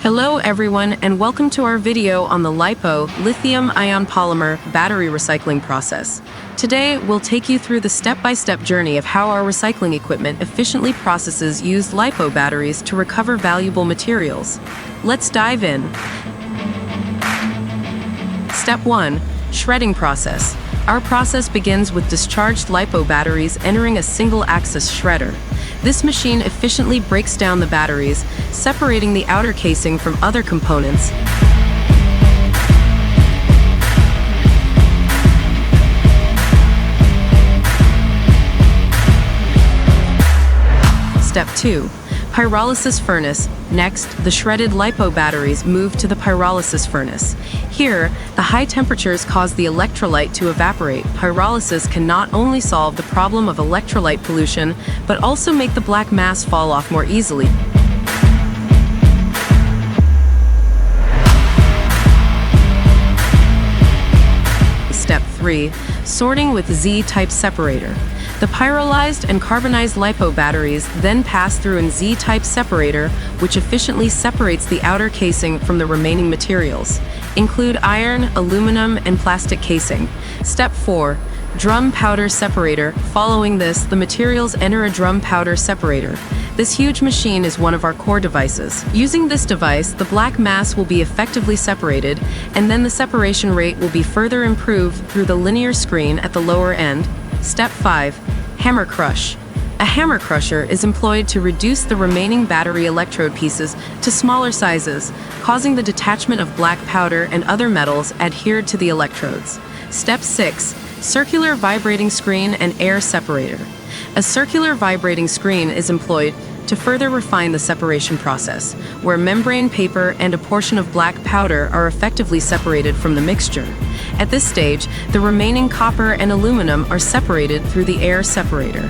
Hello everyone, and welcome to our video on the LiPo Lithium-ion Polymer battery recycling process. Today, we'll take you through the step-by-step journey of how our recycling equipment efficiently processes used LiPo batteries to recover valuable materials. Let's dive in. Step 1. Shredding process. Our process begins with discharged LiPo batteries entering a single-axis shredder. This machine efficiently breaks down the batteries, separating the outer casing from other components. Step 2. Pyrolysis furnace. Next, the shredded LiPo batteries move to the pyrolysis furnace. Here, the high temperatures cause the electrolyte to evaporate. Pyrolysis can not only solve the problem of electrolyte pollution, but also make the black mass fall off more easily. Step 3. Sorting with Z-type separator. The pyrolyzed and carbonized LiPo batteries then pass through a Z-type separator, which efficiently separates the outer casing from the remaining materials. Include iron, aluminum, and plastic casing. Step 4. Drum powder separator. Following this, the materials enter a drum powder separator. This huge machine is one of our core devices. Using this device, the black mass will be effectively separated, and then the separation rate will be further improved through the linear screen at the lower end. Step 5. Hammer crush. A hammer crusher is employed to reduce the remaining battery electrode pieces to smaller sizes, causing the detachment of black powder and other metals adhered to the electrodes. Step 6. Circular vibrating screen and air separator. A circular vibrating screen is employed to further refine the separation process, where membrane paper and a portion of black powder are effectively separated from the mixture. At this stage, the remaining copper and aluminum are separated through the air separator.